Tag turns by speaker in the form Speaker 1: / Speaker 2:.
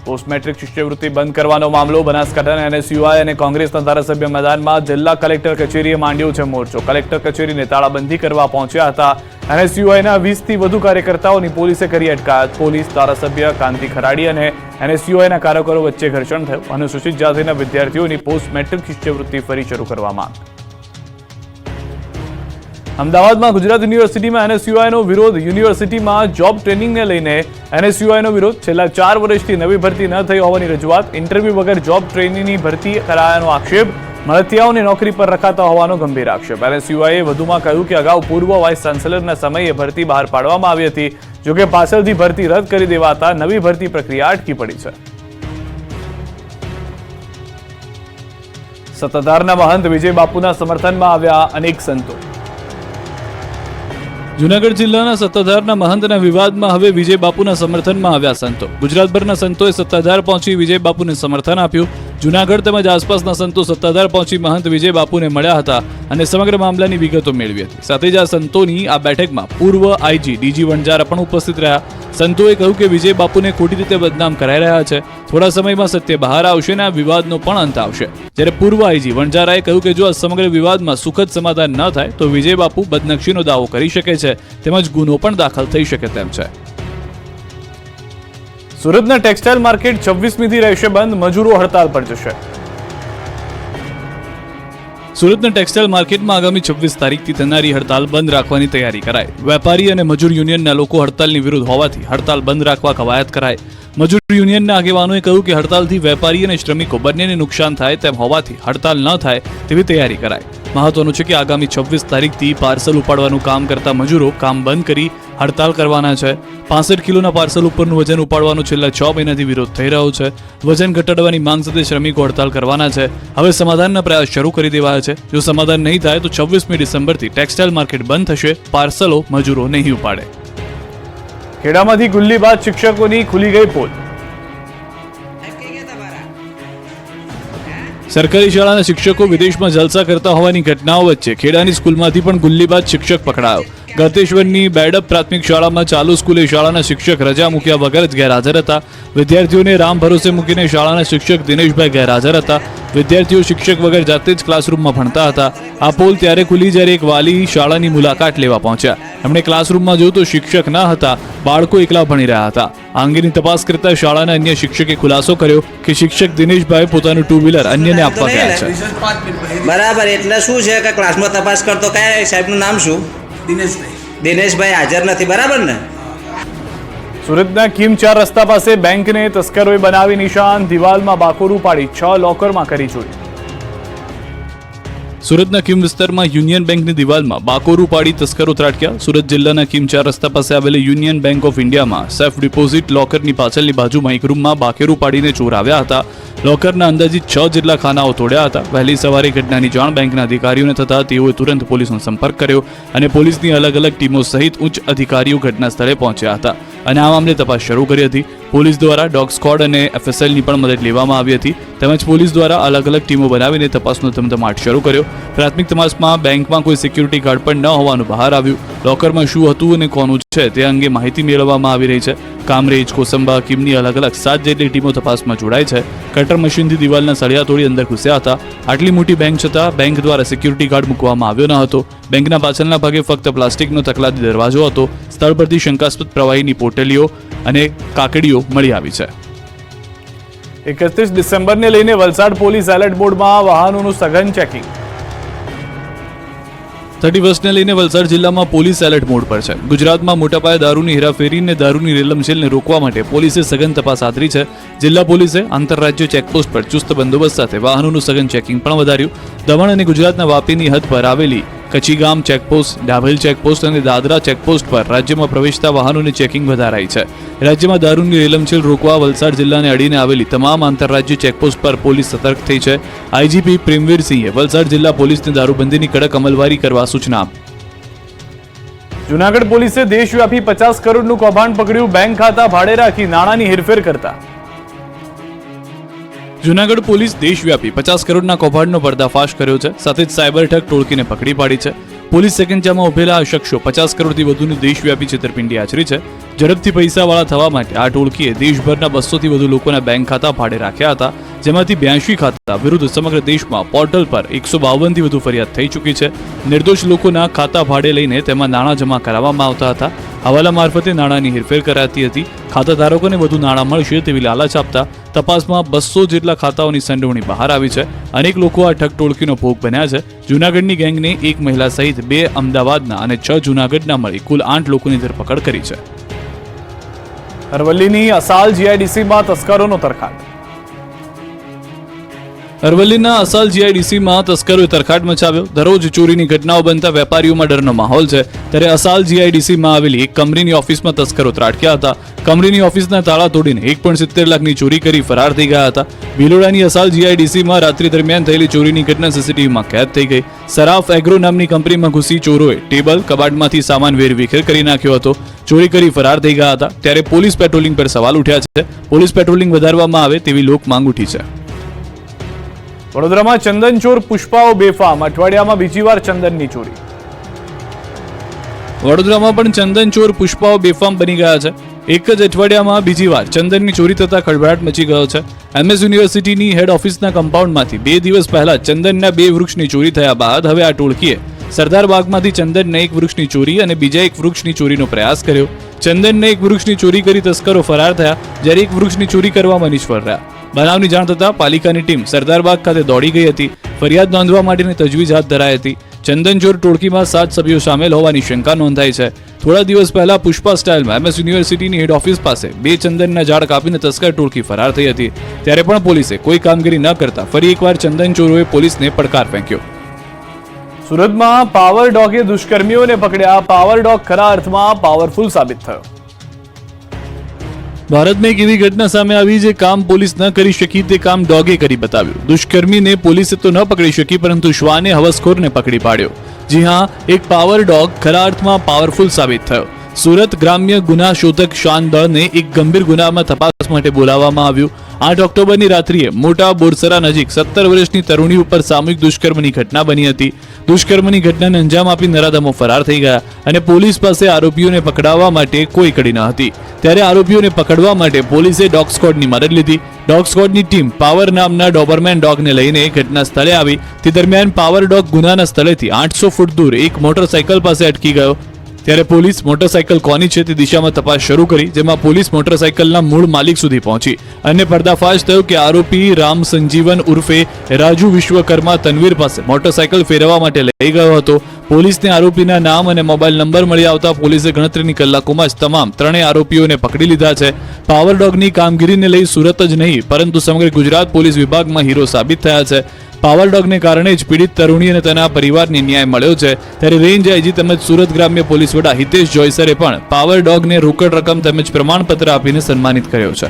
Speaker 1: Post metric શિષ્યવૃત્તિ બંધ કરવાનો મામલો બનાસકાંઠાના એનએસયુઆઈ અને કોંગ્રેસના ધારાસભ્ય મેદાનમાં જિલ્લા કલેક્ટર કચેરીએ માંડ્યો છે મોરચો. કલેક્ટર કચેરીને તાળાબંધી કરવા પહોંચ્યા હતા. એનએસયુઆઈના 20થી વધુ કાર્યકર્તાઓની પોલીસે કરી અટકાયત. પોલીસ, ધારાસભ્ય કાંતિ ખરાડી અને એનએસયુઆઈના કાર્યકરો વચ્ચે ઘર્ષણ થયું. અનુસૂચિત જાતિના વિદ્યાર્થીઓની પોસ્ટ મેટ્રિક શિષ્યવૃત્તિ ફરી શરૂ કરવામાં. અમદાવાદમાં ગુજરાત યુનિવર્સિટીમાં એનએસયુઆઈનો વિરોધ. યુનિવર્સિટીમાં જોબ ટ્રેનિંગને લઈને એનએસયુઆઈનો વિરોધ. છેલ્લા 4 વર્ષથી નવી ભરતી ન થઈ હોવાની રજૂઆત. ઇન્ટરવ્યુ વગર જોબ ટ્રેનિંગની ભરતી કરાયાનો આક્ષેપ. મળતિયાઓને નોકરી પર રખાતા હોવાનો ગંભીર આક્ષેપ. એનએસયુઆઈએ વધુમાં કહ્યું કે અગાઉ પૂર્વ વાઇસ ચાન્સેલરના સમયે ભરતી બહાર પાડવામાં આવી હતી. જોકે પાછળથી ભરતી રદ કરી દેવાતા નવી ભરતી પ્રક્રિયા અટકી પડી છે. સત્તાધારના મહંત વિજય બાપુના સમર્થનમાં આવ્યા અનેક સંતો. જૂનાગઢ જિલ્લાના સત્તાધારના મહંતના વિવાદમાં હવે વિજય બાપુના સમર્થનમાં આવ્યા સંતો. ગુજરાતભરના સંતોએ સત્તાધાર પહોંચી વિજય બાપુને સમર્થન આપ્યું. જૂનાગઢ તેમજ આસપાસના સંતો સત્તાધાર પહોંચી મહંત વિજય બાપુને મળ્યા હતા અને સમગ્ર મામલાની વિગતો મેળવી હતી. સાથે જ આ સંતોની આ બેઠકમાં પૂર્વ આઈજી ડીજી વણજારા પણ ઉપસ્થિત રહ્યા. સંતોએ કહ્યું કે વિજય બાપુને ખોટી રીતે બદનામ કરાઈ રહ્યા છે. થોડા સમયમાં સત્ય બહાર આવશે અને આ વિવાદનો પણ અંત આવશે. જ્યારે પૂર્વ આઈજી વણજારાએ કહ્યું કે જો આ સમગ્ર વિવાદમાં સુખદ સમાધાન ન થાય તો વિજય બાપુ બદનક્ષીનો દાવો કરી શકે છે તેમજ ગુનો પણ દાખલ થઈ શકે તેમ છે. સુરતના ટેક્સટાઇલ માર્કેટ 26મીથી રહેશે બંધ. મજૂરો હડતાલ પર જશે. સુરતના ટેક્સટાઇલ માર્કેટમાં આગામી 26 તારીખથી થનારી હડતાલ બંધ રાખવાની તૈયારી કરાઈ. વેપારી અને મજૂર યુનિયનના લોકો હડતાલની વિરુદ્ધ હોવાથી હડતાલ બંધ રાખવા કવાયત કરાઈ. મજૂર યુનિયનના આગેવાનોએ કહ્યું કે હડતાલથી વેપારી અને શ્રમિકો બંનેને નુકસાન થાય તેમ હોવાથી હડતાલ ન થાય તેવી તૈયારી કરાઈ. મહત્વનું છે કે આગામી 26 તારીખથી પાર્સલ ઉપાડવાનું કામ કરતા મજૂરો કામ બંધ કરી હડતાલ કરવાના છે. 65 કિલોના પાર્સલ ઉપરનું વજન ઉપાડવાનો છેલ્લા 6 મહિનાથી વિરોધ થઈ રહ્યો છે. વજન ઘટાડવાની માંગ સાથે શ્રમિકો હડતાલ કરવાના છે. હવે સમાધાનના પ્રયાસ શરૂ કરી દેવાયા છે. જો સમાધાન નહીં થાય તો 26મી ડિસેમ્બરથી ટેક્સટાઇલ માર્કેટ બંધ થશે. પાર્સલો મજૂરો નહીં ઉપાડે. ખેડામાંથી ગુલ્લી બાદ શિક્ષકોની ખુલી ગઈ પોલ. સરકારી શાળાના શિક્ષકો વિદેશમાં જલસા કરતા હોવાની ઘટનાઓ વચ્ચે ખેડાની સ્કૂલમાંથી પણ ગુલ્લીબાજ શિક્ષક પકડાયો. ગળતેશ્વરની બેડઅપ પ્રાથમિક શાળામાં ચાલુ સ્કૂલે શાળાના શિક્ષક રજા મૂક્યા વગર જ ગેરહાજર હતા. વિદ્યાર્થીઓને રામ ભરોસે મૂકીને શાળાના શિક્ષક દિનેશભાઈ ગેરહાજર હતા. વિદ્યાર્થીઓ શિક્ષક વગર જાતે જ ક્લાસરૂમમાં ભણતા હતા. આ પોલ ત્યારે ખુલી જ્યારે એક વાલી શાળાની મુલાકાત લેવા પહોંચ્યા. એમણે ક્લાસરૂમમાં જોયું તો શિક્ષક ન હતા, બાળકો એકલા ભણી રહ્યા હતા. આ અંગેની તપાસ કરતા શાળાના અન્ય શિક્ષકે ખુલાસો કર્યો કે શિક્ષક દિનેશભાઈ પોતાનું 2 વ્હીલર અન્યને આપવા ગયા છે.
Speaker 2: બરાબર, એટલે શું છે કે ક્લાસમાં તપાસ કરતો કયા સાહેબનું નામ શું? દિનેશભાઈ હાજર નથી. બરાબર ને?
Speaker 1: સુરતના કિમ 4 રસ્તા પાસે બેંકને તસ્કરોએ બનાવી નિશાન. દિવાલમાં બાકોરું પાડી 6 લોકરમાં કરી ચોરી. સુરતના કિમ વિસ્તારમાં યુનિયન બેંકની દિવાલમાં બાકોરું પાડી તસ્કરો ત્રાટક્યા. સુરત જિલ્લાના કિમ 4 રસ્તા પાસે આવેલી યુનિયન બેંક ઓફ ઇન્ડિયામાં સેફ ડિપોઝિટ લોકરની પાછળની બાજુમાં એક રૂમમાં બાકેરું પાડીને ચોર આવ્યા હતા. લોકરના અંદાજિત 6 જેટલા ખાનાઓ તોડ્યા હતા. વહેલી સવારે ઘટનાની જાણ બેંકના અધિકારીઓને થતા તેઓએ તુરંત પોલીસનો સંપર્ક કર્યો અને પોલીસની અલગ અલગ ટીમો સહિત ઉચ્ચ અધિકારીઓ ઘટના સ્થળે પહોંચ્યા હતા અને આ મામલે તપાસ શરૂ કરી હતી. પોલીસ દ્વારા ડોગ સ્ક્વોડ અને એફએસએલની પણ મદદ લેવામાં આવી હતી. તેમજ પોલીસ દ્વારા અલગ અલગ ટીમો બનાવીને તપાસનો ધમધમાટ શરૂ કર્યો. પ્રાથમિક તપાસમાં બેંકમાં કોઈ સિક્યુરિટી ગાર્ડ પણ ન હોવાનું બહાર આવ્યું. લોકરમાં શું હતું અને કોનું છે તે અંગે માહિતી મેળવવામાં આવી રહી છે. કામરેજ, કોસંબા, કિમની અલગ અલગ 7 જેટલી ટીમો તપાસમાં જોડાઈ છે. કટર મશીનથી દિવાલના સળિયા તોડી અંદર ઘૂસ્યા હતા. આટલી મોટી બેંક છતાં બેંક દ્વારા સિક્યુરિટી ગાર્ડ મૂકવામાં આવ્યો ન હતો. બેંકના પાછળના ભાગે ફક્ત પ્લાસ્ટિકનો તકલાદી દરવાજો હતો. સ્થળ પરથી શંકાસ્પદ પ્રવાહીની પોટલીઓ અને કાકડીઓ મળી આવી છે. 31 ડિસેમ્બરને લઈને વલસાડ પોલીસ એલર્ટ મોડમાં. વાહનોનું સઘન ચેકિંગ. 31ને લઈને વલસાડ જિલ્લામાં પોલીસ એલર્ટ મોડ પર છે. ગુજરાતમાં મોટા પાયે દારૂની હેરાફેરી અને દારૂની રેલમછેલને રોકવા માટે પોલીસે સઘન તપાસ આદરી છે. જિલ્લા પોલીસે આંતરરાજ્ય ચેકપોસ્ટ પર ચુસ્ત બંદોબસ્ત સાથે વાહનોનું સઘન ચેકિંગ પણ વધાર્યું. દમણ અને ગુજરાતના વાપીની હદ પર આવેલી કચીગામ ચેકપોસ્ટ, ડાભેલ ચેકપોસ્ટ અને દાદરા ચેકપોસ્ટ પર રાજ્યમાં પ્રવેશતા વાહનોની ચેકિંગ વધારાઈ છે. રાજ્યમાં દારૂની રેલમછેલ રોકવા વલસાડ જિલ્લાને અડીને આવેલી તમામ આંતરરાજ્ય ચેકપોસ્ટ પર પોલીસ સતર્ક થઈ છે. આઈજીપી પ્રેમવીરસિંહે વલસાડ જિલ્લા પોલીસને દારૂબંધીની કડક અમલવારી કરવા સૂચના આપી. જૂનાગઢ પોલીસે દેશવ્યાપી 50 કરોડનું કૌભાંડ પકડ્યું. બેંક ખાતા ભાડે રાખી નાણાંની હેરફેર કરતા. જૂનાગઢ પોલીસ દેશવ્યાપી 50 કરોડના કૌભાંડનો પર્દાફાશ કર્યો છે. સાથે જ સાયબર ઠગ ટોળકીને પકડી પાડી છે. પોલીસ સેકન્જામાં ઉભેલા આ શખ્સો 50 કરોડથી વધુની દેશવ્યાપી છેતરપિંડી આચરી છે. ઝડપથી પૈસાવાળા થવા માટે આ ટોળકીએ દેશભરના 200થી વધુ લોકોના બેંક ખાતા ભાડે રાખ્યા હતા, જેમાંથી 82 ખાતા વિરુદ્ધ સમગ્ર દેશમાં પોર્ટલ પર 152થી વધુ ફરિયાદ થઈ ચૂકી છે. નિર્દોષ લોકોના ખાતા ભાડે લઈને તેમાં નાણાં જમા કરાવવામાં આવતા હતા. હવાલા મારફતે નાણાંની હેરફેર કરાતી હતી. ખાતાધારકોને વધુ નાણાં મળશે તેવી લાલચ આપતા તપાસમાં 200 જેટલા ખાતાઓની સંડોવણી બહાર આવી છે. અનેક લોકો આ ઠગ ટોળકીનો ભોગ બન્યા છે. જૂનાગઢની ગેંગને એક મહિલા સહિત 2 અમદાવાદના અને 6 જૂનાગઢના મળી કુલ 8 લોકોની ધરપકડ કરી છે.
Speaker 3: અરવલ્લીની અસાલ જીઆઈડીસીમાં તસ્કરોનો તરખાટ.
Speaker 1: અરવલ્લીના અસાલ જીઆઈડીસીમાં તસ્કરોએ તરખાટ મચાવ્યો. દરરોજ ચોરીની ઘટનાઓ બનતા વેપારીઓમાં ડરનો માહોલ છે. ત્યારે અસાલ જીઆઈડીસીમાં આવેલી એક કંપનીની ઓફિસમાં તસ્કરો ત્રાટક્યા હતા. કંપનીની ઓફિસના તાળા તોડીને 1.70 લાખની ચોરી કરી ફરાર થઈ ગયા હતા. ભિલોડાની અસાલ જીઆઈડીસીમાં રાત્રિ દરમિયાન થયેલી ચોરીની ઘટના સીસીટીવીમાં કેદ થઈ ગઈ. સરાફ એગ્રો નામની કંપનીમાં ઘૂસી ચોરોએ ટેબલ કબાટમાંથી સામાન વેરવિખેર કરી નાખ્યો હતો. ચોરી કરી ફરાર થઈ ગયા હતા. ત્યારે પોલીસ પેટ્રોલિંગ પર સવાલ ઉઠ્યા છે. પોલીસ પેટ્રોલિંગ વધારવામાં આવે તેવી લોક માંગ ઉઠી છે.
Speaker 3: વડોદરામાં ચંદનચોર પુષ્પાઓ બેફામ, અઠવાડિયામાં બીજી વાર ચંદનની ચોરી.
Speaker 1: વડોદરામાં પણ ચંદનચોર પુષ્પાઓ બેફામ બની ગયા છે. એક જ અઠવાડિયામાં બીજી વાર ચંદનની ચોરી થતા ખળભળાટ મચી ગયો છે. MS યુનિવર્સિટીની હેડ ઓફિસના કમ્પાઉન્ડમાંથી 2 દિવસ પહેલા ચંદનના 2 વૃક્ષની ચોરી થયા બાદ હવે આ ટોળકીએ સરદાર બાગમાંથી ચંદનના 1 વૃક્ષની ચોરી અને બીજા 1 વૃક્ષની ચોરીનો પ્રયાસ કર્યો. ચંદનના 1 વૃક્ષની ચોરી કરી તસ્કરો ફરાર થયા, જ્યારે 1 વૃક્ષની ચોરી કરવામાં નિષ્ફળ રહ્યા. બનાવની જાણ થતાં પાલિકાની ટીમ સરદારબાગ ખાતે દોડી ગઈ હતી. ફરિયાદ નોંધવા માટેની તજવીજ હાથ ધરાઈ હતી. ચંદનચોર ટોળકીમાં 7 સભ્યો સામેલ હોવાની શંકા નોંધાઈ છે. થોડા દિવસ પહેલા પુષ્પા સ્ટાઇલમાં MS યુનિવર્સિટીની હેડ ઓફિસ પાસે 2 ચંદનના ઝાડ કાપીને તસ્કર ટોળકી ફરાર થઈ હતી. ત્યારે પણ પોલીસે કોઈ કામગીરી ન કરતા ફરી એકવાર ચંદનચોરોએ પોલીસને પડકાર ફેંક્યો.
Speaker 3: સુરતમાં પાવર ડોગે દુષ્કર્મીઓને પકડ્યા. પાવર ડોગ ખરા અર્થમાં પાવરફુલ સાબિત થયો.
Speaker 1: ભારતમાં એક એવી ઘટના સામે આવી જે કામ પોલીસ ન કરી શકી તે કામ ડોગે કરી બતાવ્યું. દુષ્કર્મીને પોલીસે તો ન પકડી શકી, પરંતુ શ્વાને હવસખોરને પકડી પાડ્યો. જી હા, એક પાવર ડોગ ખરા અર્થમાં પાવરફુલ સાબિત થયો. સુરત ગ્રામ્ય ગુના શોધક શાન દળને એક ગંભીર ગુનામાં તપાસ માટે બોલાવવામાં આવ્યું. 8 ઓક્ટોબરની રાત્રિએ મોટા બોરસરા નજીક 17 વર્ષની તરુણી ઉપર સામૂહિક દુષ્કર્મની ઘટના બની હતી. દુષ્કર્મની ઘટનાને અંજામ આપી નરાધમો ફરાર થઈ ગયા અને પોલીસ પાસે આરોપીઓને પકડાવવા માટે કોઈ કડી ન હતી. ત્યારે આરોપીઓને પકડવા માટે પોલીસે ડોગ સ્ક્વોડની મદદ લીધી. ડોગ સ્ક્વોડની ટીમ પાવર નામના ડોબરમેન ડોગને લઈને ઘટના સ્થળે આવી. તે દરમિયાન પાવર ડોગ ગુનાના સ્થળેથી 800 ફૂટ દૂર એક મોટરસાયકલ પાસે અટકી ગયો. ત્યારે પોલીસ મોટરસાયકલ કોની છે તે દિશામાં તપાસ શરૂ કરી, જેમાં પોલીસ મોટરસાયકલના મૂળ માલિક સુધી પહોંચી અને પર્દાફાશ થયો કે આરોપી રામ સંજીવન ઉર્ફે રાજુ વિશ્વકર્મા તનવીર પાસે મોટરસાયકલ ફેરવવા માટે લઈ ગયો હતો. પોલીસને આરોપીના નામ અને મોબાઈલ નંબર મળી આવતા પોલીસે ગણતરીની કલાકોમાં જ તમામ 3 આરોપીઓને પકડી લીધા છે. પાવર ડોગની કામગીરીને લઈ સુરત જ નહીં પરંતુ સમગ્ર ગુજરાત પોલીસ વિભાગમાં હીરો સાબિત થયા છે. પાવર ડોગને કારણે જ પીડિત તરુણી અને તેના પરિવારને ન્યાય મળ્યો છે. ત્યારે રેન્જ આઈજી તેમજ સુરત ગ્રામ્ય પોલીસ વડા હિતેશ જોયસરે પણ પાવર ડોગને રોકડ રકમ તેમજ પ્રમાણપત્ર આપીને સન્માનિત કર્યો છે.